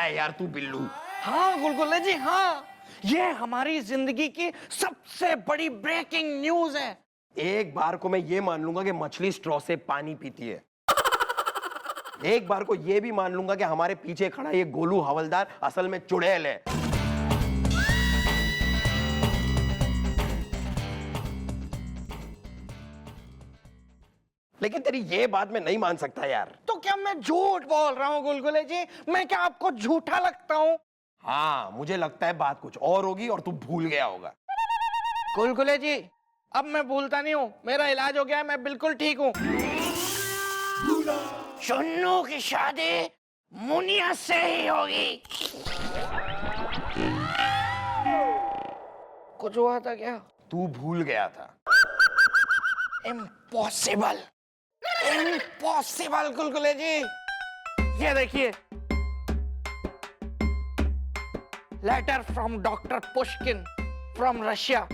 है यार तू बिल्लू। हाँ गुलगुले जी हाँ, ये हमारी जिंदगी की सबसे बड़ी ब्रेकिंग न्यूज है। एक बार को मैं ये मान लूंगा कि मछली स्ट्रॉ से पानी पीती है, एक बार को ये भी मान लूंगा कि हमारे पीछे खड़ा ये गोलू हवलदार असल में चुड़ैल है। लेकिन तेरी ये बात मैं नहीं मान सकता यार। तो क्या मैं झूठ बोल रहा हूँ गुलगुले जी? मैं क्या आपको झूठा लगता हूँ? हाँ मुझे लगता है बात कुछ और होगी और तू भूल गया होगा। गुलगुले जी अब मैं भूलता नहीं हूँ, मेरा इलाज हो गया है, मैं बिल्कुल ठीक हूँ। चुन्नू की शादी मुनिया से ही होगी। कुछ हुआ था क्या? तू भूल गया था। Impossible, impossible Gulgule ji. ये देखिए, letter from doctor Pushkin from Russia,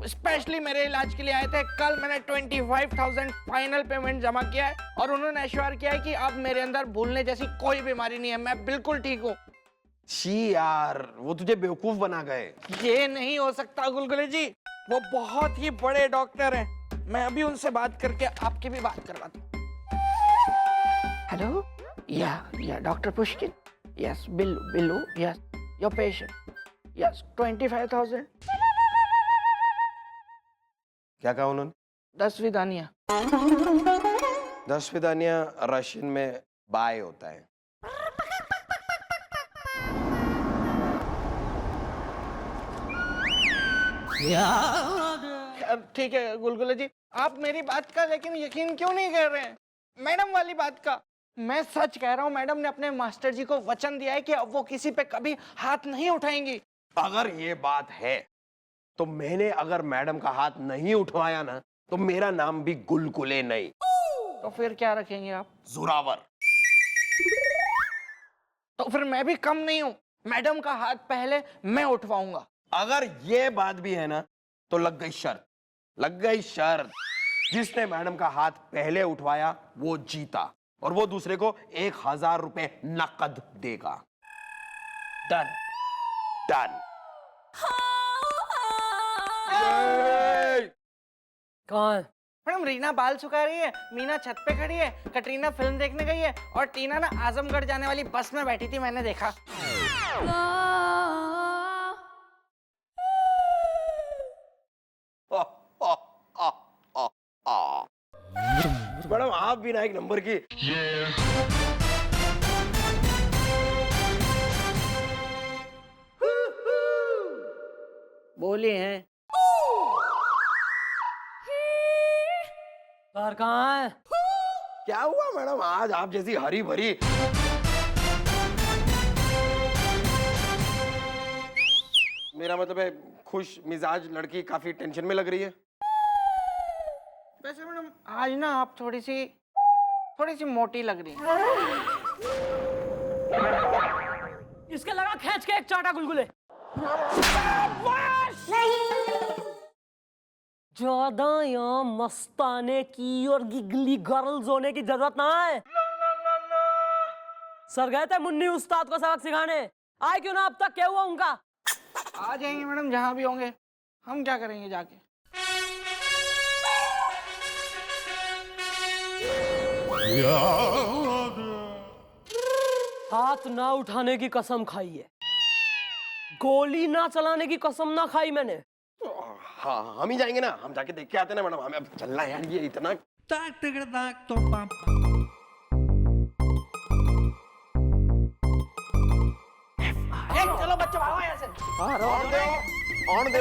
specially मेरे इलाज के लिए आए थे। कल मैंने 25,000 फाइनल पेमेंट जमा किया है और उन्होंने एश्योर किया है कि अब मेरे अंदर भूलने जैसी कोई बीमारी नहीं है, मैं बिल्कुल ठीक हूँ। शी यार, वो तुझे बेवकूफ बना गए। ये नहीं हो सकता गुलगुले जी, वो बहुत ही बड़े डॉक्टर हैं। मैं अभी उनसे बात करके आपकी भी बात करवाता हूँ। हेलो, या doctor Pushkin, yes Billu, yes your patient, yes 25,000। क्या कहा उन्होंने? 10 विदानिया। 10 विदानिया रशियन में बाय होता है। ठीक है गुलगुले जी, आप मेरी बात का लेकिन यकीन क्यों नहीं कर रहे हैं? मैडम वाली बात का। मैं सच कह रहा हूँ, मैडम ने अपने मास्टर जी को वचन दिया है कि अब वो किसी पे कभी हाथ नहीं उठाएंगी। अगर ये बात है तो मैंने अगर मैडम का हाथ नहीं उठवाया ना तो मेरा नाम भी गुलगुले नहीं। तो फिर क्या रखेंगे आप? जोरावर। तो फिर मैं भी कम नहीं हूँ, मैडम का हाथ पहले मैं उठवाऊंगा। अगर ये बात भी है ना तो लग गई शर्त, लग गई शर्त। जिसने मैडम का हाथ पहले उठवाया वो जीता और वो दूसरे को 1,000 रुपए नकद देगा। डन। डन। कौन? मैडम रीना बाल सुखा रही है, मीना छत पे खड़ी है, कटरीना फिल्म देखने गई है और टीना ना आजमगढ़ जाने वाली बस में बैठी थी, मैंने देखा। मैडम आप भी ना एक नंबर की। बोली हैं। सर कहाँ है? क्या हुआ मैडम, आज आप जैसी हरी भरी मेरा मतलब है खुश मिजाज लड़की काफी टेंशन में लग रही है। वैसे मैडम आज ना आप थोड़ी सी मोटी लग रही हैं। इसके लगा खींच के एक चाटा गुलगुले। ज्यादा यहाँ मस्ताने की और गिगली गर्ल्स होने की जरूरत ना है। सर गए थे मुन्नी उस्ताद को सबक सिखाने, आए क्यों ना अब तक? क्या हुआ उनका? आ जाएंगे मैडम, जहां भी होंगे। हम क्या करेंगे जाके? हाथ ना उठाने की कसम खाई है, गोली ना चलाने की कसम ना खाई मैंने। हाँ हम ही जाएंगे ना, हम जाके देख के आते ना मैडम। हमें अब चलना है यार, ये इतना चलो बच्चों भागो यहाँ से। ऑन दो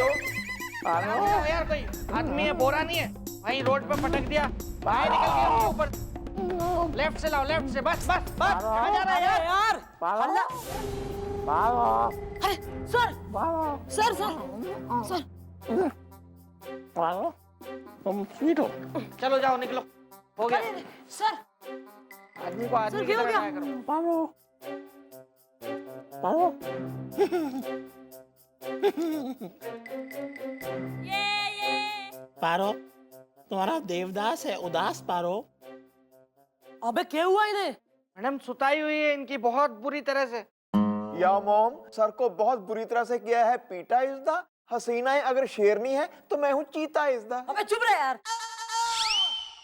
यार कोई आदमी है, बोरा नहीं है, वहीं रोड पे पटक दिया, बाहर निकल गया ऊपर। लेफ्ट से लाओ, लेफ्ट से, बस बस बस। कहाँ जा रहा है यार? अरे सर सर चलो जाओ, निकलो, हो गया। सर आदमी को आदमी की क्या हो तरह गया? खाया करो। पारो, तुम्हारा देवदास है उदास पारो। अबे क्या हुआ इन्हें? मैडम सुताई हुई है इनकी बहुत बुरी तरह से। या मॉम, सर को बहुत बुरी तरह से किया है पीटा इज द। हसीनाएं अगर शेरनी है तो मैं हूँ चीता इज द। अबे चुप रहे यार।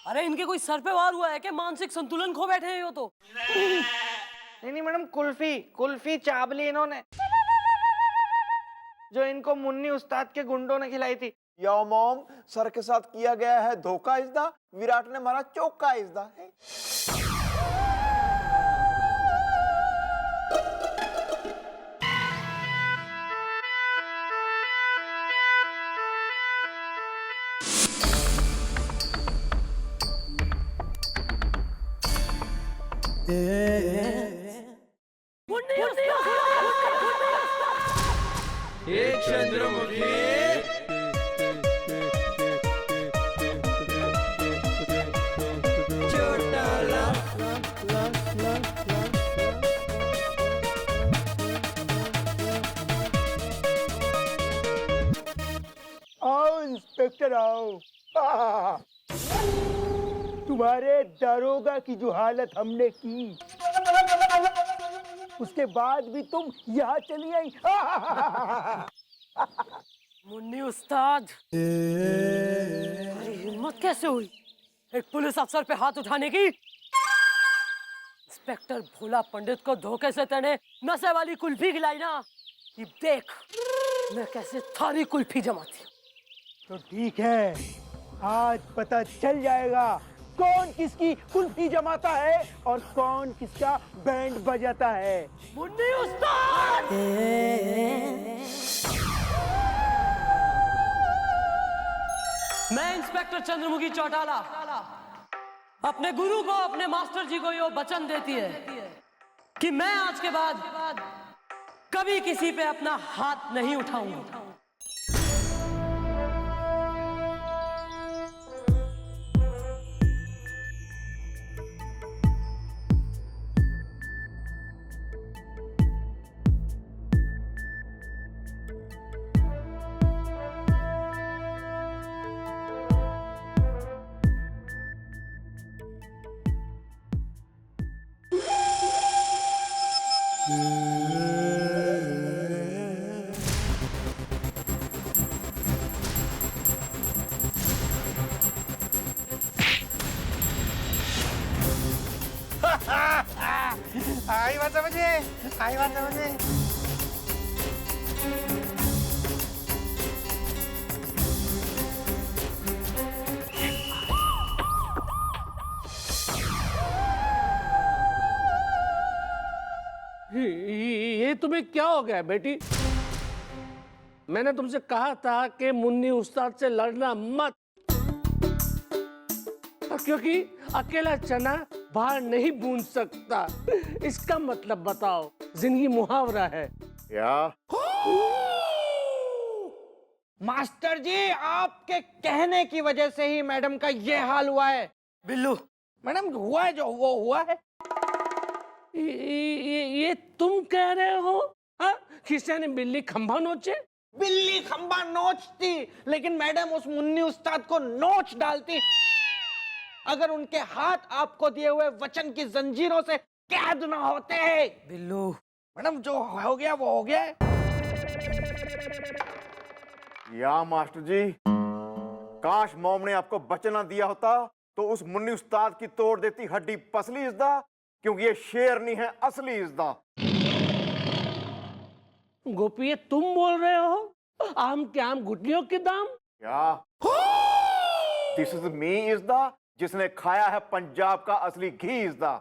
अरे इनके कोई सर पे वार हुआ है क्या? मानसिक संतुलन खो बैठे हैं ये तो। नहीं मैडम, कुल्फी चावली इन्होंने, जो इनको मुन्नी उस्ताद के गुंडों ने खिलाई थी। या मॉम, सर के साथ किया गया है धोखा इज द। विराट ने मारा चौका इज द। आओ इंस्पेक्टर आओ। तुम्हारे दारोगा की जो हालत हमने की, उसके बाद भी तुम यहाँ चली आई। मुन्नी उस्ताद, तुम्हारी हिम्मत कैसे हुई एक पुलिस अफसर पे हाथ उठाने की? इंस्पेक्टर भोला पंडित को धोखे से तेने नशे वाली कुल्फी खिलाई ना, ये देख मैं कैसे थारी कुल्फी जमाती हूँ। तो ठीक है, आज पता चल जाएगा कौन किसकी कुल्फी जमाता है और कौन किसका बैंड बजाता है। मुन्नी उस्ताद! मैं इंस्पेक्टर चंद्रमुखी चौटाला अपने गुरु को, अपने मास्टर जी को ये वचन देती है कि मैं आज के बाद कभी किसी पे अपना हाथ नहीं उठाऊंगा। आई बात समझे। ये तुम्हें क्या हो गया बेटी? मैंने तुमसे कहा था कि मुन्नी उस्ताद से लड़ना मत, क्योंकि अकेला चना बाहर नहीं बूंद सकता। इसका मतलब बताओ, जिंदगी मुहावरा है या मास्टर जी, आपके कहने की वजह से ही मैडम का ये हाल हुआ है। बिल्लू, मैडम हुआ है जो वो हुआ है। ये तुम कह रहे हो किसी ने बिल्ली खंभा नोचे? बिल्ली खंबा नोचती, लेकिन मैडम उस मुन्नी उस्ताद को नोच डालती अगर उनके हाथ आपको दिए हुए वचन की जंजीरों से कैद ना होते। बिल्लू, मैडम जो हो गया वो हो गया है। या मास्टर जी, काश मॉम ने आपको बचना दिया होता तो उस मुन्नी उस्ताद की तोड़ देती हड्डी पसली इज़दा, क्योंकि ये शेरनी है असली इज़दा। गोपी, ये तुम बोल रहे हो आम के आम गुटलियों के दाम? या दिस इज मी इज़दा, जिसने खाया है पंजाब का असली घी इज़दा।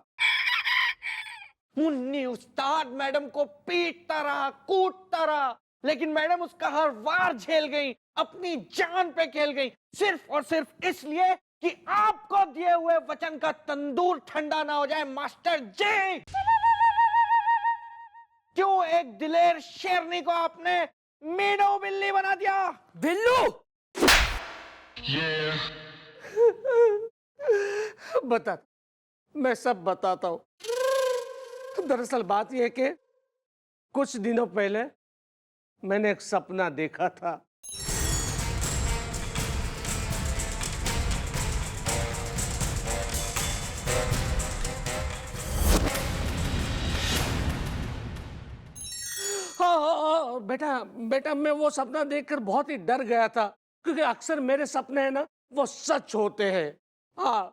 मुन्नी उस्ताद मैडम को पीटता रहा, कूटता रहा, लेकिन मैडम उसका हर वार झेल गई, अपनी जान पे खेल गई, सिर्फ और सिर्फ इसलिए कि आपको दिए हुए वचन का तंदूर ठंडा ना हो जाए। मास्टर जी, क्यों एक दिलेर शेरनी को आपने मीनो बिल्ली बना दिया? बिल्लू, बता, मैं सब बताता हूँ। दरअसल बात यह है कि कुछ दिनों पहले मैंने एक सपना देखा था। बेटा बेटा मैं वो सपना देखकर बहुत ही डर गया था, क्योंकि अक्सर मेरे सपने हैं ना वो सच होते हैं। हाँ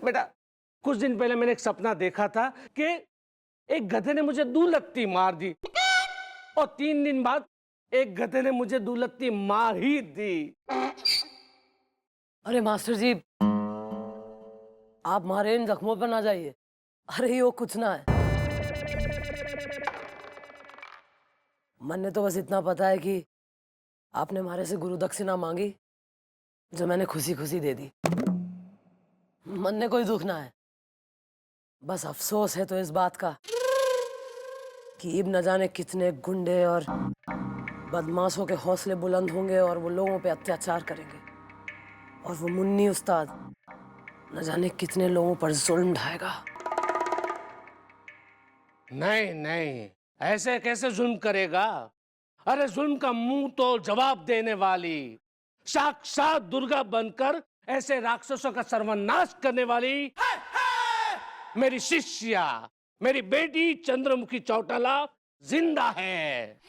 बेटा, कुछ दिन पहले मैंने एक सपना देखा था कि एक गधे ने मुझे दूलत्ती मार दी, और 3 दिन बाद एक गधे ने मुझे दूलत्ती मार ही दी। अरे मास्टर जी, आप मारे इन जख्मों पर ना जाइए। अरे यो कुछ ना है। मन ने तो बस इतना पता है कि आपने हमारे से गुरु दक्षिणा मांगी, जो मैंने खुशी खुशी दे दी। मन ने कोई दुख ना है। बस अफसोस है तो इस बात का कि अब न जाने कितने गुंडे और बदमाशों के हौसले बुलंद होंगे और वो लोगों पे अत्याचार करेंगे, और वो मुन्नी उस्ताद न जाने कितने लोगों पर जुल्म ढाएगा। नहीं नहीं, ऐसे कैसे जुल्म करेगा? अरे जुल्म का मुंह तो जवाब देने वाली, साक्षात दुर्गा बनकर ऐसे राक्षसों का सर्वनाश करने वाली मेरी शिष्या, मेरी बेटी चंद्रमुखी चौटाला जिंदा है।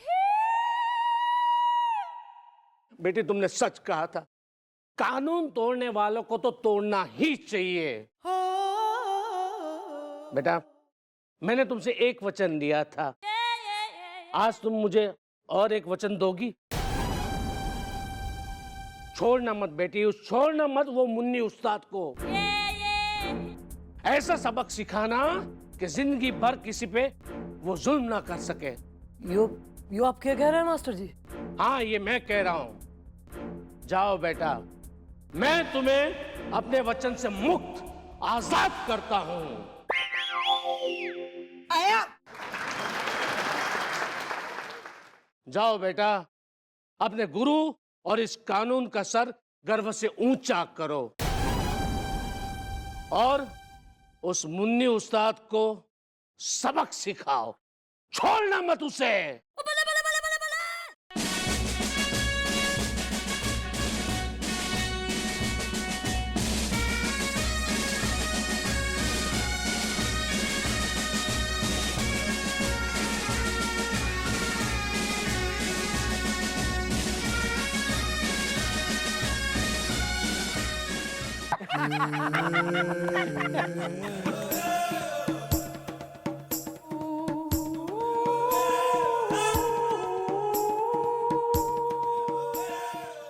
बेटी, तुमने सच कहा था, कानून तोड़ने वालों को तो तोड़ना ही चाहिए। बेटा, मैंने तुमसे एक वचन लिया था, आज तुम मुझे और एक वचन दोगी? छोड़ना मत बेटी, छोड़ना मत वो मुन्नी उस्ताद को। ऐसा सबक सिखाना कि जिंदगी भर किसी पे वो जुल्म ना कर सके। यो आप क्या कह रहे हैं मास्टर जी? हाँ, ये मैं कह रहा हूं। जाओ बेटा, मैं तुम्हें अपने वचन से मुक्त आजाद करता हूं। आया। जाओ बेटा, अपने गुरु और इस कानून का सर गर्व से ऊंचा करो, और उस मुन्नी उस्ताद को सबक सिखाओ। छोड़ना मत उसे।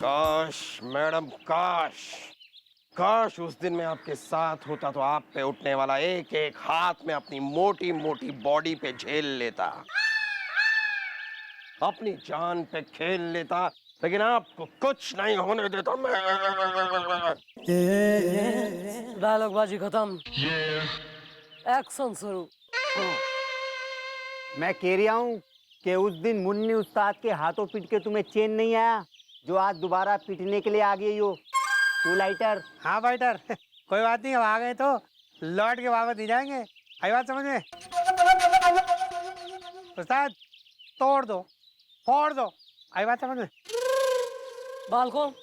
काश मैडम, काश काश उस दिन मैं आपके साथ होता तो आप पे उठने वाला एक एक हाथ में अपनी मोटी मोटी बॉडी पे झेल लेता, अपनी जान पे खेल लेता, लेकिन आपको कुछ नहीं होने देता मैं। डायलॉग बाजी खत्म, एक्शन शुरू। मैं कह रहा हूँ कि उस दिन मुन्नी उस्ताद के हाथों पीट के तुम्हें चैन नहीं आया, जो आज दोबारा पीटने के लिए आ गई हो। तू लाइटर। हाँ फाइटर, कोई बात नहीं, अब आ गए तो लौट के वापस नहीं जाएंगे। आई बात समझ में? उस्ताद, तोड़ दो, फोड़ दो। आई बात समझ में? बालको,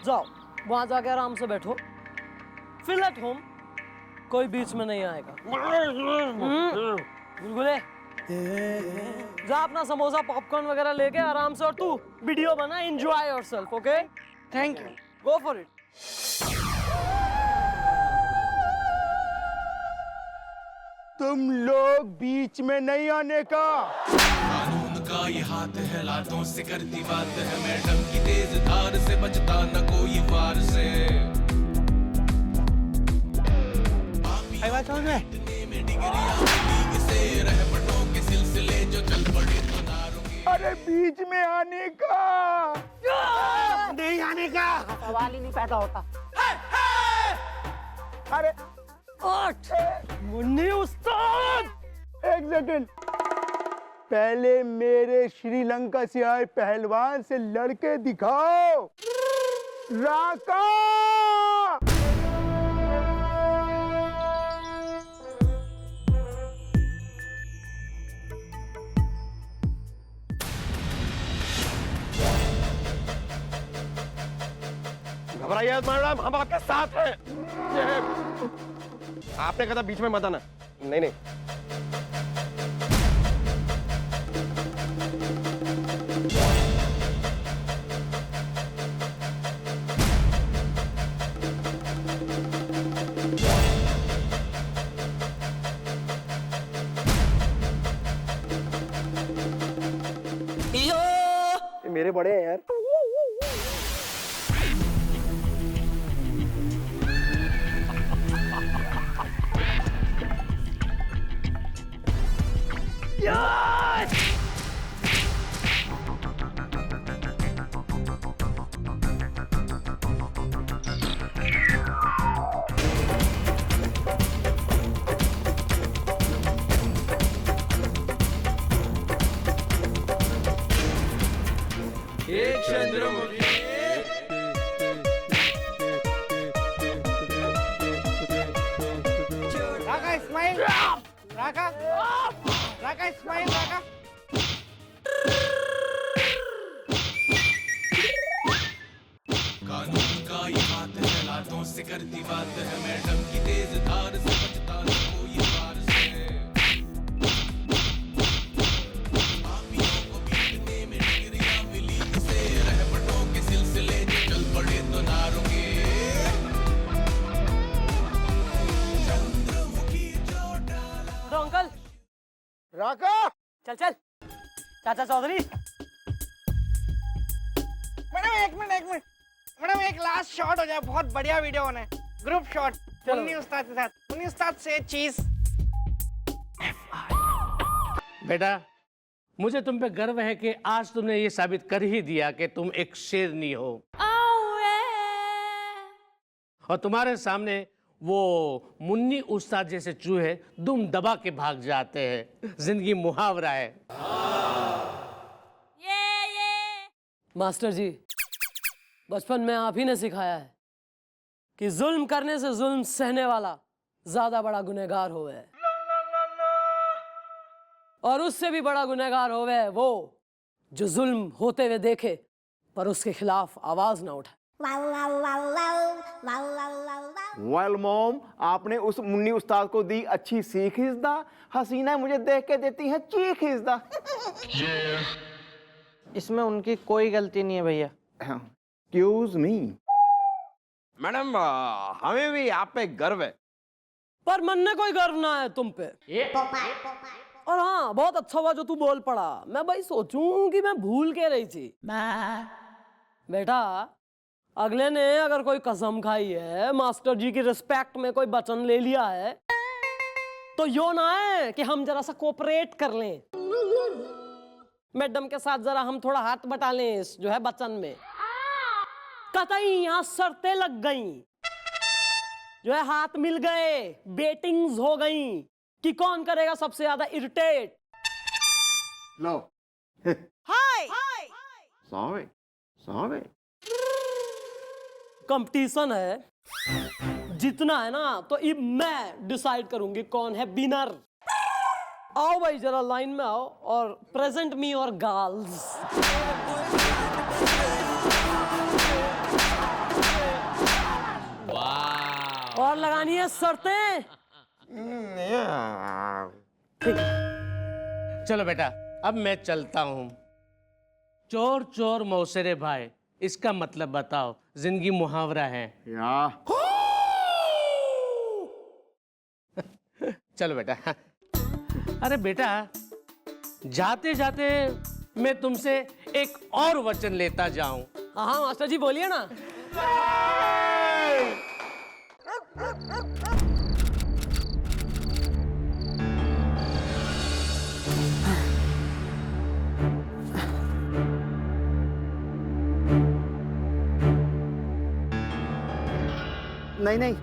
जाओ वहां जाके आराम से बैठो, फील एट होम, कोई बीच में नहीं आएगा। गुलगुले, जा अपना समोसा पॉपकॉर्न वगैरह लेके आराम से, और तू वीडियो बना, enjoy yourself, okay? Thank you. Go for it. तुम लोग बीच में नहीं आने का। कानून का ये हाथ है, लातों से करती बात है, मैडम की तेज धार से बचता न कोई वार से। आई बात समझ में? अरे बीच में आने का नहीं आने का सवाल ही नहीं पैदा होता। अरे मुन्नी उस्ताद, एक सेकंड, पहले मेरे श्रीलंका से आए पहलवान से लड़के दिखाओ। राका। घबराइए मैडम, हम आपके साथ हैं। आपने कहा था बीच में मत आना। नहीं नहीं, मेरे बड़े हैं यार। राका स्माइल, राका, राका स्माइल, राका। कानून का ये हाथ है, लातों से करती बात है, मैडम की तेज धार से बचता न कोई वार से। पापियों को पीटने में डिग्रियां मिली इसे, रहमतों के सिलसिले जो चल पड़े तो ना रुके। चंद्रमुखी चौटाला। तो अंकल राका, चल चल। चाचा चौधरी, मैडम एक मिनट, मैडम एक लास्ट शॉट हो जाए, बहुत बढ़िया वीडियो होना है, ग्रुप शॉट मुन्नी उस्ताद के साथ। मुन्नी उस्ताद से चीज। बेटा, मुझे तुम पे गर्व है कि आज तुमने ये साबित कर ही दिया कि तुम एक शेरनी हो। और तुम्हारे सामने वो मुन्नी उस्ताद जैसे चूहे दुम दबा के भाग जाते हैं। जिंदगी मुहावरा है। मास्टर जी, बचपन में आप ही ने सिखाया है कि जुल्म करने से जुल्म सहने वाला ज्यादा बड़ा गुनहगार होवे है, और उससे भी बड़ा गुनहगार होवे है वो जो जुल्म होते हुए देखे पर उसके खिलाफ आवाज ना उठाए। वेल मॉम, आपने उस मुन्नी उस्ताद को दी अच्छी सीख इज़दा। हसीना मुझे देख के देती है चीख इज़दा। इसमें उनकी कोई गलती नहीं है भैया। Excuse me. मैडम हमें भी आप पे गर्व है। पर मन में कोई गर्व ना है तुम पे। और हाँ, बहुत अच्छा हुआ जो तू बोल पड़ा। मैं भाई सोचूं कि मैं भूल के रही थी। बेटा, अगले ने अगर कोई कसम खाई है, मास्टर जी की रिस्पेक्ट में कोई वचन ले लिया है, तो यो ना है कि हम जरा सा कोऑपरेट कर लें, मैडम के साथ जरा हम थोड़ा हाथ बटा लें इस जो है वचन में। कतई यहाँ शर्तें लग गई, जो है हाथ मिल गए, बेटिंग्स हो गई कि कौन करेगा सबसे ज्यादा इरिटेट। लो। हाय सॉरी सॉरी। कंपटीशन है, जितना है ना, तो अब मैं डिसाइड करूंगी कौन है विनर। आओ भाई, जरा लाइन में आओ और प्रेजेंट मी और गर्ल्स। और लगानी है शर्तें। ठीक है। चलो बेटा, अब मैं चलता हूँ। चोर चोर मौसेरे भाई, इसका मतलब बताओ। जिंदगी मुहावरा है। या चलो बेटा। अरे बेटा, जाते जाते मैं तुमसे एक और वचन लेता जाऊं। हाँ मास्टर जी, बोलिए ना। नहीं नहीं,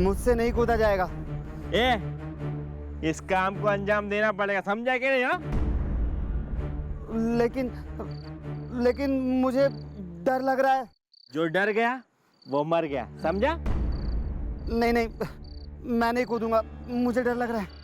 मुझसे नहीं कूदा जाएगा। इस काम को अंजाम देना पड़ेगा, समझा कि नहीं? हाँ, लेकिन मुझे डर लग रहा है। जो डर गया वो मर गया, समझा? नहीं नहीं, मैं नहीं कूदूंगा, मुझे डर लग रहा है।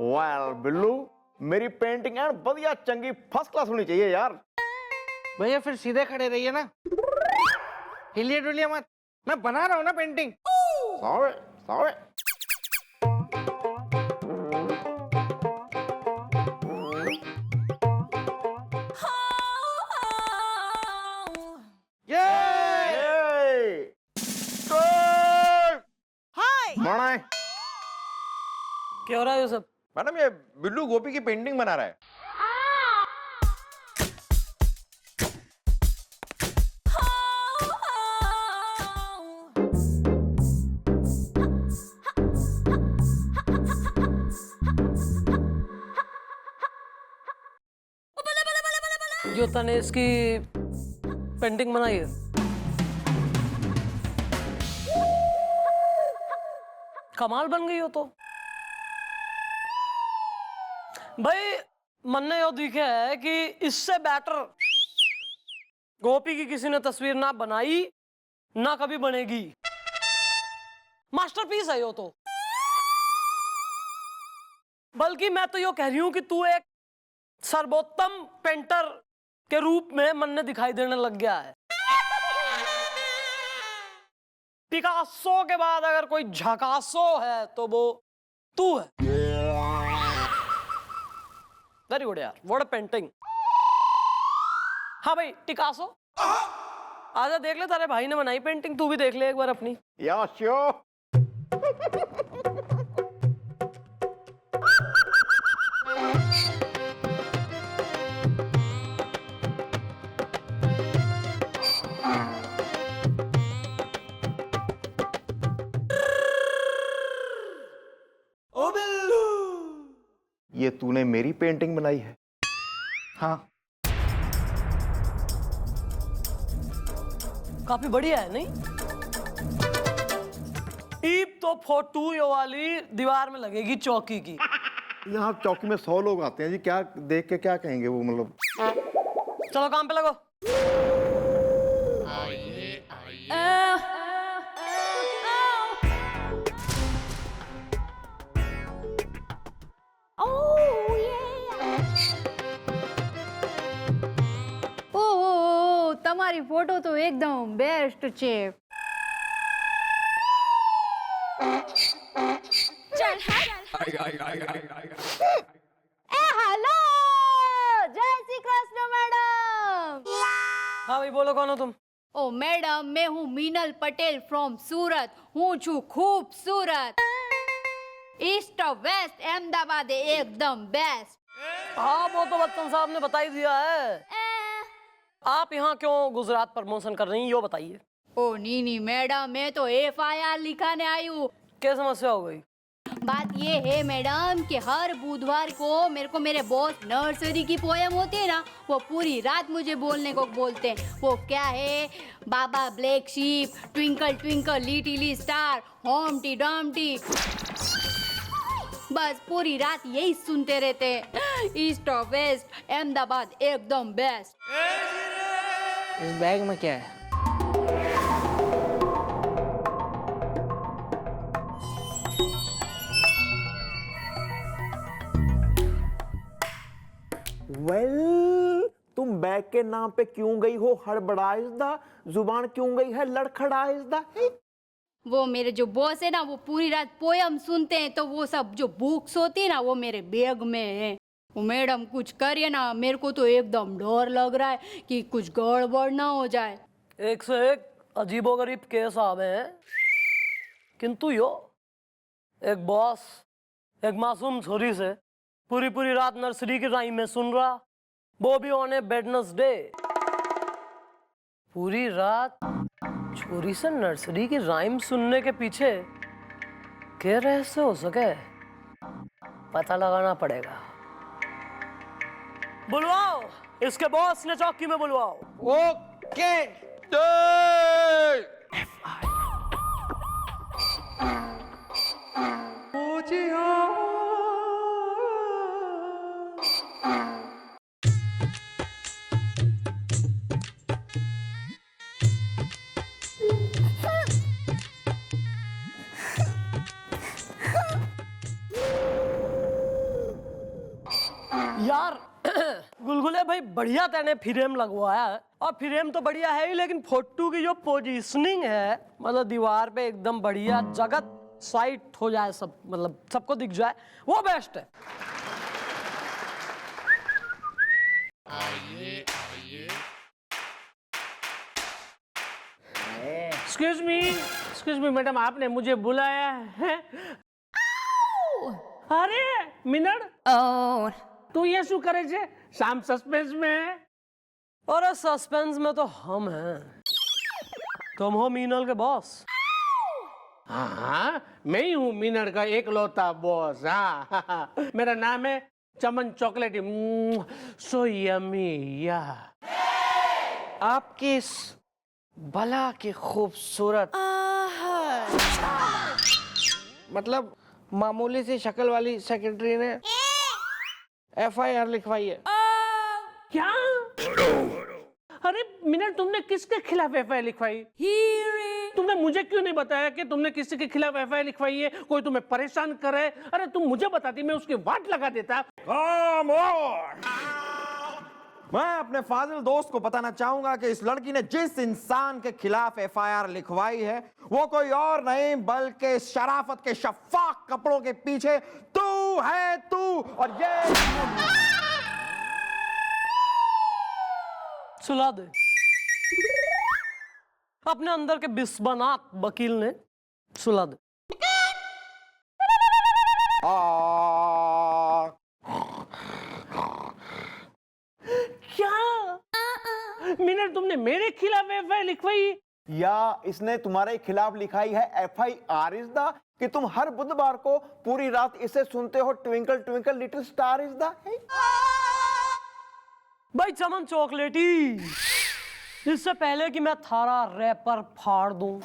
वेल बिल्लू, मेरी पेंटिंग है बढ़िया चंगी फर्स्ट क्लास होनी चाहिए यार। भैया फिर सीधे खड़े रहिए ना, हिलिए डुलिए मत, मैं बना रहा हूँ ना पेंटिंग। Sorry sorry. माना है। क्या हो रहा है ये सब? मैडम ये बिल्लू गोपी की पेंटिंग बना रहा है। जो तने इसकी पेंटिंग बनाई है, कमाल बन गई हो तो। भाई मन ने यो दिखा है कि इससे बेटर गोपी की किसी ने तस्वीर ना बनाई ना कभी बनेगी। मास्टरपीस है यो तो। बल्कि मैं तो यो कह रही हूं कि तू एक सर्वोत्तम पेंटर के रूप में मन ने दिखाई देने लग गया है। पिकासो के बाद अगर कोई झकासो है तो वो तू है। वेरी गुड यार, व्हाट अ पेंटिंग। हाँ भाई पिकासो, आजा देख ले, तेरे भाई ने बनाई पेंटिंग, तू भी देख ले एक बार अपनी। या श्योर। ये तूने मेरी पेंटिंग बनाई है? हाँ। काफी बढ़िया है नहीं? ईप तो फोटो ये वाली दीवार में लगेगी चौकी की। यहाँ चौकी में 100 लोग आते हैं जी, क्या देख के क्या कहेंगे वो, मतलब। चलो काम पे लगो। તમારી ફોટો તો એકદમ બેસ્ટ છે. ચલ એ હેલો, જય શ્રી કૃષ્ણ મેડમ. हाँ भाई बोलो, कौन हो तुम? ओ मैडम, मैं हूँ मीनल पटेल फ्रॉम सूरत. हूँ छू खूबसूरत. ईस्ट वेस्ट अहमदाबाद एकदम बेस्ट. हाँ वो तो बच्चन साहब ने बता ही दिया है. आप यहाँ क्यों गुजरात प्रमोशन कर रही हैं, यो बताइए. ओ नी मैडम, मैं तो FIR लिखाने आई हूँ. क्या समस्या हो गई? बात ये है मैडम कि हर बुधवार को मेरे को मेरे बॉस नर्सरी की पोयम होती है ना, वो पूरी रात मुझे बोलने को बोलते हैं. वो क्या है, baa black sheep, twinkle twinkle little star, humpty dumpty, बस पूरी रात यही सुनते रहते हैं. ईस्ट और वेस्ट अहमदाबाद एकदम बेस्ट. इस बैग में क्या है? वेल, तुम बैग के नाम पे क्यों गई हो हड़बड़ाइजदा? जुबान क्यों गई है लड़खड़ाइजदा? वो मेरे जो बॉस है ना, वो पूरी रात पोयम सुनते हैं, तो वो सब जो बुक्स होती है ना, वो मेरे बैग में है. वो मैडम कुछ करिए ना, मेरे को तो एकदम डर लग रहा है कि कुछ गड़बड़ ना हो जाए. एक से एक अजीबोगरीब केस आवे हैं, किंतु यो एक बॉस एक मासूम छोरी से पूरी रात नर्सरी की राइम में सुन रहा, वो भी ऑन ए वेडनेसडे. पूरी रात छोरी से नर्सरी की राइम सुनने के पीछे क्या रहस्य हो सके, पता लगाना पड़ेगा. बुलवाओ इसके बॉस ने, चौकी में बुलवाओ. ओके. यार गुलगुले भाई, बढ़िया तेने फ्रेम लगवाया है, और फ्रेम तो बढ़िया है ही, लेकिन फोटो की जो पोजीशनिंग है, मतलब दीवार पे एकदम बढ़िया जगत साइट हो जाए, सब मतलब सबको दिख जाए, वो बेस्ट है. एक्सक्यूज मी मैडम, आपने मुझे बुलाया है? अरे मिनट, तू ये शू करे छे? शाम सस्पेंस में है। अरे सस्पेंस में तो हम हैं। तुम हो मीनल के बॉस। हाँ, मैं ही हूँ मीनल का एकलौता बॉस। हाँ, मेरा नाम है चमन चॉकलेटी। सो यमी या। आपकी इस भला की खूबसूरत मतलब मामूली सी शक्ल वाली सेक्रेटरी ने FIR लिखवाई है। क्या? अरे मिनट, तुमने किसके खिलाफ FIR लिखवाई? तुमने मुझे क्यों नहीं बताया कि तुमने किसी के खिलाफ FIR लिखवाई है? कोई तुम्हें परेशान करे? अरे तुम मुझे बताती, मैं उसके वाट लगा देता। मैं अपने फाजिल दोस्त को बताना चाहूंगा कि इस लड़की ने जिस इंसान के खिलाफ FIR लिखवाई है वो कोई और नहीं बल्कि शराफत के शफाफ कपड़ों के पीछे तू है, तू। और ये सुला दे। अपने अंदर के बिस्वनाथ वकील ने सुला दे। क्या मिनट, तुमने मेरे खिलाफ FIR लिखवाई? या इसने तुम्हारे खिलाफ लिखाई है FIR इज द कि तुम हर बुधवार को पूरी रात इसे सुनते हो twinkle twinkle little star is the. भाई चमन चॉकलेटी, इससे पहले कि मैं थारा रैपर फाड़ दूं,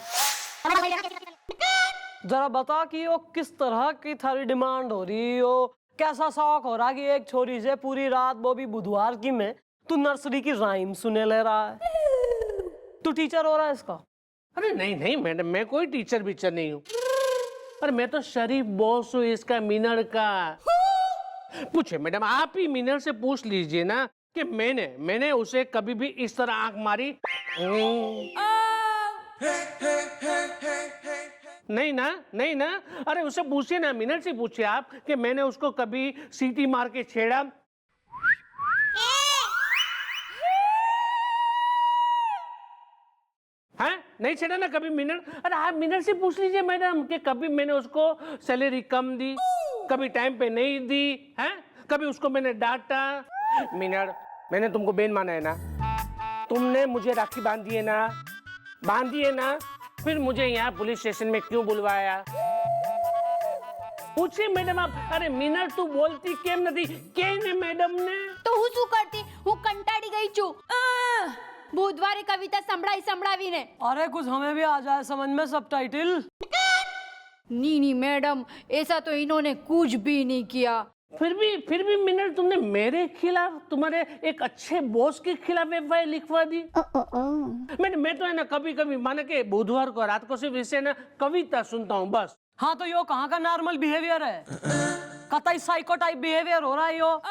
जरा बता कि वो किस तरह की थारी डिमांड हो रही हो, कैसा शौक हो रहा कि एक छोरी से पूरी रात, वो भी बुधवार की में, तू नर्सरी की राइम सुने ले रहा है? तू टीचर हो रहा है इसका? अरे नहीं नहीं मैडम, मैं कोई टीचर बीचर नहीं हूँ। अरे मैं तो शरीफ बॉस हूँ इसका, मीनल का। पूछे मैडम, आप ही मीनल से पूछ लीजिए ना कि मैंने उसे कभी भी इस तरह आंख मारी? नहीं ना, नहीं ना। अरे उससे पूछिए ना, मीनल से पूछिए आप कि मैंने उसको कभी सीटी मार के छेड़ा? हाँ, नहीं छेड़ा ना कभी मीनल? अरे आप मीनल से पूछ लीजिए मैडम कि कभी मैंने उसको सैलरी कम दी, कभी टाइम पे नहीं दी, हैं? कभी उसको मैंने डांटा? मीनल, मैंने तुमको बेन माना है ना? तुमने मुझे राखी बांधी है ना? फिर मुझे यहाँ पुलिस स्टेशन में क्यों बुलवाया? पूछिए मैडम आप। अरे मीनल, तू बोलती केम नहीं? केने मैडम ने तो હું શું કરતી? હું કંટાળી ગઈ છું। बुधवारे कविता संभळावी ने। अरे कुछ हमें भी आ जाए समझ में सबटाइटल। नी मैडम, ऐसा तो इन्होंने कुछ भी नहीं किया। फिर भी मीनल, तुमने मेरे खिलाफ, तुम्हारे एक अच्छे बॉस के खिलाफ FIR लिखवा दी। मैं तो है ना कभी कभी माने के बुधवार को रात को सिर्फ इससे ना कविता सुनता हूँ बस। हाँ तो यो कहाँ का नॉर्मल बिहेवियर है? कतई साइको टाइप बिहेवियर हो रहा है यो।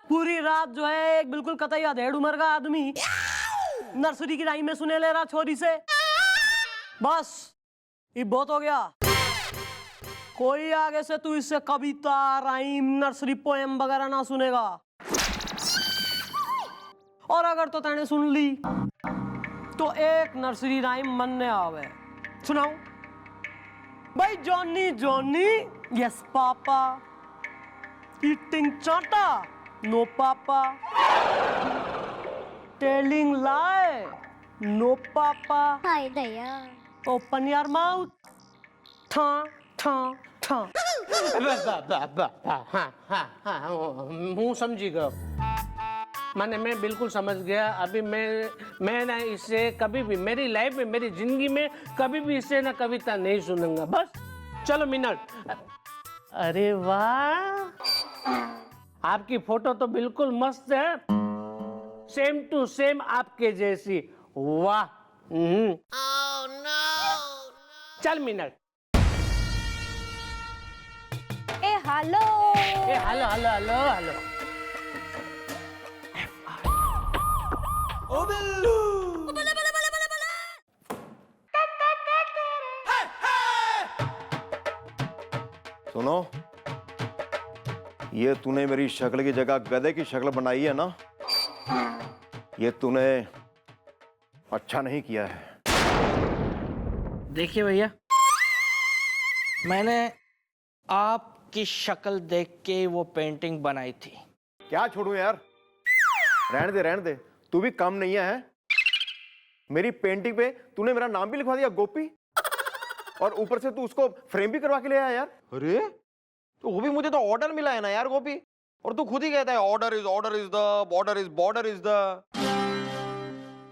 पूरी रात जो है एक बिल्कुल कतई अधेड़ उम्र का आदमी नर्सरी की राइम में सुने ले रहा छोरी से। बस ये बहुत हो गया। कोई आगे से तू इससे कविता, राइम, नर्सरी पोएम वगैरह ना सुनेगा। और अगर तो तैने सुन ली तो एक नर्सरी राइम मन ने आवे। सुनाओ भाई। Johnny Johnny, yes papa, eating चाटा, नो पापा, टेलिंग लाई, नो पापा, हाय दया। ओपन योर माउथ, ठा ठा ठा। हूँ समझी गया, माने मैं बिल्कुल समझ गया। अभी मैं ना इससे कभी भी मेरी लाइफ में, मेरी जिंदगी में कभी भी इससे ना कविता नहीं सुनूंगा। बस चलो मीनल। अरे वाह, आपकी फोटो तो बिल्कुल मस्त है, सेम टू सेम आपके जैसी। वाह। चल मीनल। ए हेलो। ए हेलो हेलो हेलो हेलो। ओ बिल्लू। सुनो, ये तूने मेरी शक्ल की जगह गधे की शक्ल बनाई है ना, ये तूने अच्छा नहीं किया है। देखिए भैया, मैंने आपकी शक्ल देख के वो पेंटिंग बनाई थी। क्या छोड़ू यार, रहने दे, तू भी कम नहीं है। मेरी पेंटिंग पे तूने मेरा नाम भी लिखवा दिया, गोपी, और ऊपर से तू उसको फ्रेम भी करवा के ले आया यार। अरे तो वो भी मुझे तो ऑर्डर मिला है ना यार गोपी, और तू खुद ही कहता है order is the border is the.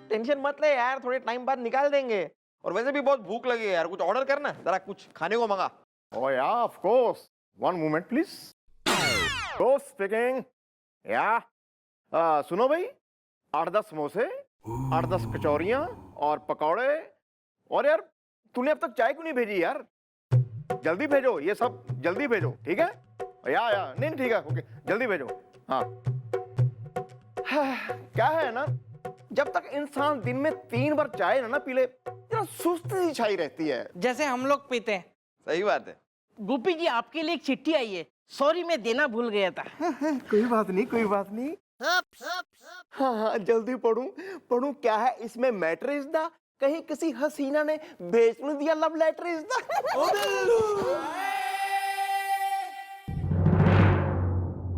Tension मत ले यार, थोड़े टाइम बाद निकाल देंगे। और वैसे भी बहुत भूख लगी है यार, कुछ ऑर्डर करना, जरा कुछ खाने को मंगा। Oh yeah, of course. One moment, please. Ghost speaking. Yeah. सुनो भाई, 8-10 समोसे, 8-10 कचौरियां और पकौड़े। और यार तूने अब तक चाय क्यों नहीं भेजी यार? जल्दी भेजो, ये सब जल्दी भेजो, ठीक है? या नहीं ठीक है, ओके, जल्दी भेजो। हाँ। क्या है ना, जब तक इंसान दिन में 3 बार चाय ना पी ले, जरा सुस्त सी छाई रहती है। जैसे हम लोग पीते हैं। सही बात है। गोपी जी, आपके लिए एक चिट्ठी आई है। सॉरी, मैं देना भूल गया था। कोई बात नहीं। हाँ, जल्दी पढ़ूं क्या है इसमें? मैटर इज द, कहीं किसी हसीना ने भेज नहीं दिया लव लेटर इज द।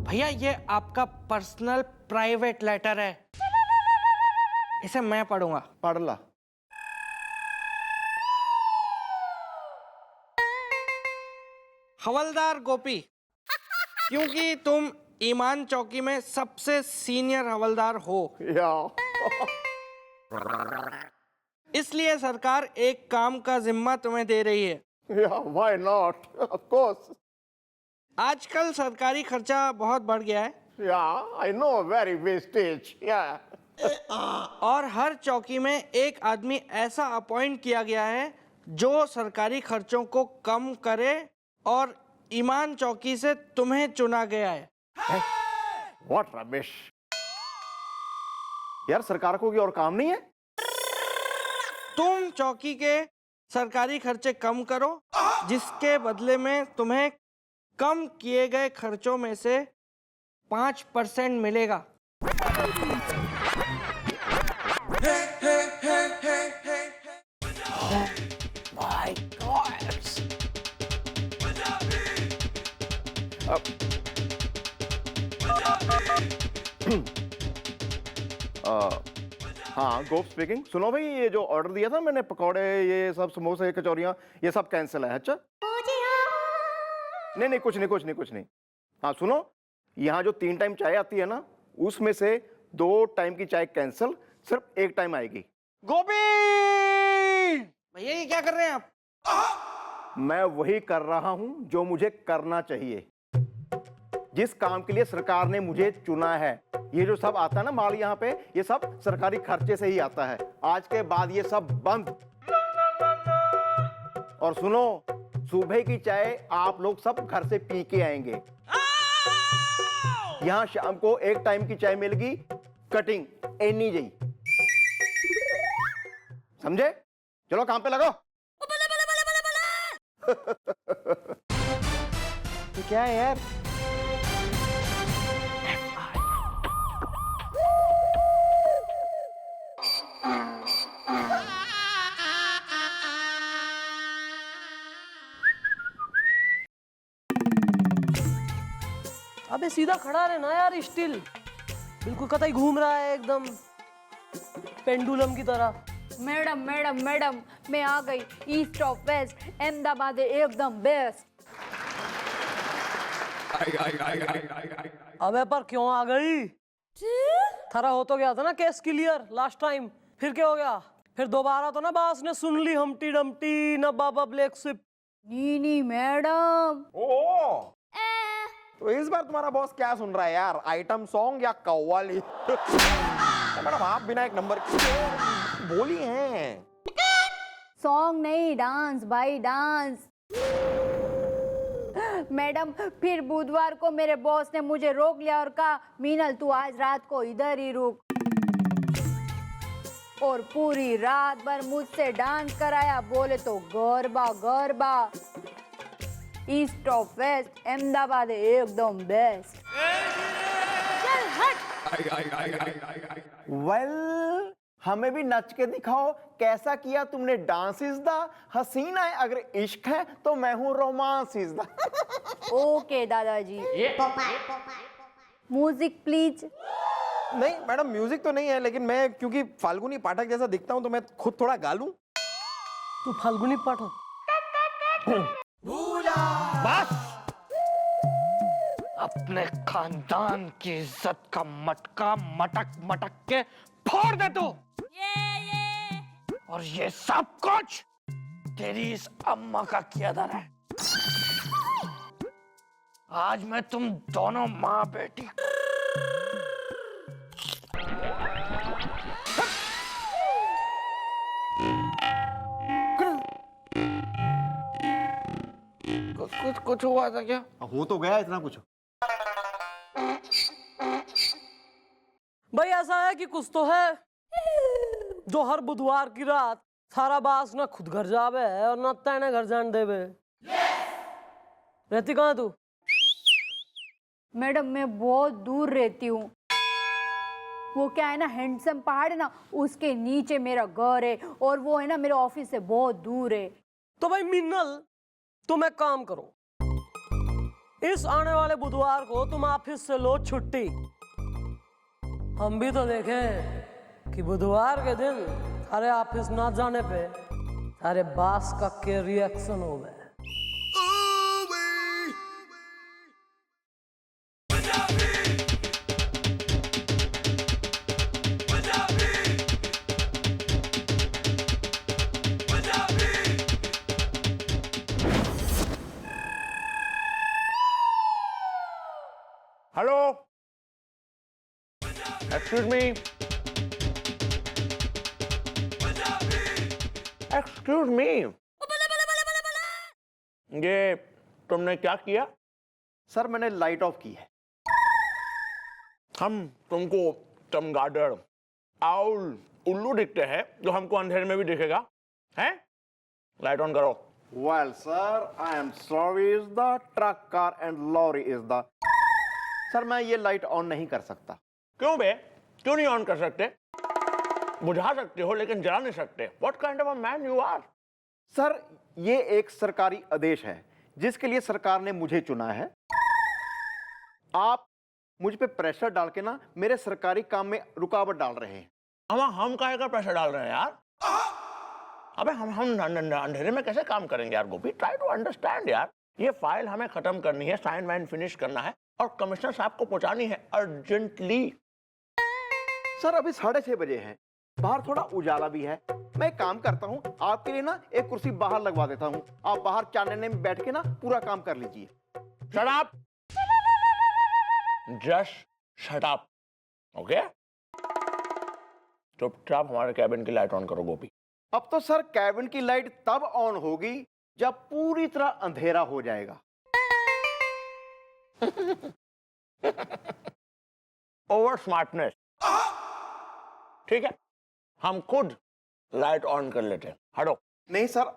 भैया, ये आपका पर्सनल प्राइवेट लेटर है, इसे मैं पढ़ूंगा। पढ़ ला। हवलदार गोपी, क्योंकि तुम ईमान चौकी में सबसे सीनियर हवलदार हो, इसलिए सरकार एक काम का जिम्मा तुम्हें दे रही है। Why not, of course. आजकल सरकारी खर्चा बहुत बढ़ गया है। I know, very wastage. और हर चौकी में एक आदमी ऐसा अपॉइंट किया गया है जो सरकारी खर्चों को कम करे, और ईमान चौकी से तुम्हें चुना गया है। व्हाट रमेश, यार सरकार को कोई और काम नहीं है? तुम चौकी के सरकारी खर्चे कम करो, जिसके बदले में तुम्हें कम किए गए खर्चों में से 5% मिलेगा। My God. हाँ, गोप स्पीकिंग। सुनो भाई, ये जो ऑर्डर दिया था मैंने, पकौड़े, ये सब समोसे, कचौरियां, ये सब कैंसिल है। अच्छा, नहीं, कुछ नहीं। हाँ सुनो, यहाँ जो 3 टाइम चाय आती है ना, उसमें से 2 टाइम की चाय कैंसिल, सिर्फ 1 टाइम आएगी। गोपी! भैया, ये क्या कर रहे हैं आप? मैं वही कर रहा हूं जो मुझे करना चाहिए, जिस काम के लिए सरकार ने मुझे चुना है। ये जो सब आता है ना माल यहाँ पे, ये सब सरकारी खर्चे से ही आता है। आज के बाद ये सब बंद। और सुनो, सुबह की चाय आप लोग सब घर से पी के आएंगे। यहाँ शाम को 1 टाइम की चाय मिलेगी, कटिंग एनी जी, समझे? चलो काम पे लगो। ये क्या है यार? अबे सीधा खड़ा रहना यार, स्टिल बिल्कुल कतई घूम रहा है एकदम पेंडुलम की तरह। मैडम, मैं आ गई। ईस्ट ऑफ वेस्ट, अहमदाबाद एकदम बेस्ट। अबे पर क्यों आ गई? थरा हो तो गया था ना केस क्लियर लास्ट टाइम, फिर क्या हो गया? फिर दोबारा तो ना बास ने सुन ली हमटी डमटी ना बाबा ब्लैक शिप। नी मैडम। ओ, तो इस बार तुम्हारा बॉस क्या सुन रहा है यार? आइटम सॉन्ग या कव्वाली? मैडम, आप बिना एक नंबर की बोली हैं। सॉन्ग नहीं, डांस भाई, डांस। मैडम, फिर बुधवार को मेरे बॉस ने मुझे रोक लिया और कहा, मीनल तू आज रात को इधर ही रुक। और पूरी रात भर मुझसे डांस कराया। बोले तो garba. East of west, Ahmedabad एकदम बेस्ट। वेल, हमें भी नच के दिखाओ, कैसा किया तुमने डांस इज द हसीना है, अगर इश्क है तो मैं हूं रोमांस इज द। ओके दादाजी, म्यूजिक प्लीज। नहीं मैडम म्यूजिक तो नहीं है, लेकिन मैं क्योंकि फाल्गुनी पाठक जैसा दिखता हूं तो मैं खुद थोड़ा गा लूं। तू फाल्गुनी पाठक? बस अपने खानदान की इज्जत का मटका मटक मटक के फोड़ दे तू। और ये सब कुछ तेरी इस अम्मा का कियादार है। आज मैं तुम दोनों माँ बेटी कुछ हुआ था क्या? हो तो गया इतना कुछ। भाई ऐसा है कि कुछ तो है जो हर बुधवार की रात सारा बास ना खुद घर जावे और ना तेने घर जान देवे। रहती कहाँ तू? मैडम मैं बहुत दूर रहती हूँ। वो क्या है ना, हैंडसम पहाड़ है ना, उसके नीचे मेरा घर है और वो है ना मेरे ऑफिस से बहुत दूर है। तो भाई मिन्नल तुम एक काम करो, इस आने वाले बुधवार को तुम ऑफिस से लो छुट्टी। हम भी तो देखें कि बुधवार के दिन सारे ऑफिस ना जाने पे सारे बास का क्या रिएक्शन हो गए। Hello, excuse me, excuse me, ये तुमने क्या किया? सर मैंने लाइट ऑफ की है। हम तुमको चमगादड़, आउल, उल्लू दिखते हैं जो हमको अंधेरे में भी दिखेगा, हैं? लाइट ऑन करो। Well sir, I am sorry, is the truck car and lorry is the. Sir मैं ये लाइट ऑन नहीं कर सकता। क्यों बे? क्यों नहीं ऑन कर सकते? बुझा सकते हो लेकिन जला नहीं सकते। What kind of a man you are? Sir ये एक सरकारी आदेश है जिसके लिए सरकार ने मुझे चुना है। आप मुझ पे प्रेशर डाल के ना मेरे सरकारी काम में रुकावट डाल रहे हैं। हम काहे का प्रेशर डाल रहे हैं यार? अबे हम अंधेरे में कैसे काम करेंगे यार गोपी? ट्राई टू अंडरस्टैंड यार। ये फाइल हमें खत्म करनी है, साइन वाइन फिनिश करना है और कमिश्नर साहब को पहुंचानी है अर्जेंटली। सर अभी 6:30 बजे हैं, बाहर थोड़ा उजाला भी है। मैं एक काम करता हूँ, आपके लिए ना एक कुर्सी बाहर लगवा देता हूँ, आप बाहर चानने में बैठ के ना पूरा काम कर लीजिए। Shut up, just shut up, okay? चुपचाप हमारे कैबिन की लाइट ऑन करो गोपी। अब तो सर कैबिन की लाइट तब ऑन होगी जब पूरी तरह अंधेरा हो जाएगा। Over smartness. ठीक है, हम खुद लाइट ऑन कर लेते हैं। हटो। नहीं सर,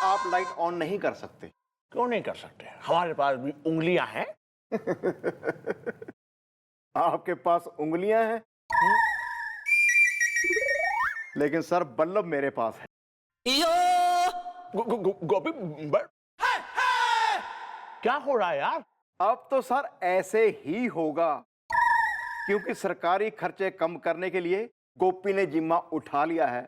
आप लाइट ऑन नहीं कर सकते। क्यों नहीं कर सकते? हमारे पास भी उंगलियां हैं। आपके पास उंगलियां हैं, लेकिन सर बल्लभ मेरे पास है। गोपी क्या हो रहा है यार? अब तो सर ऐसे ही होगा, क्योंकि सरकारी खर्चे कम करने के लिए गोपी ने जिम्मा उठा लिया है।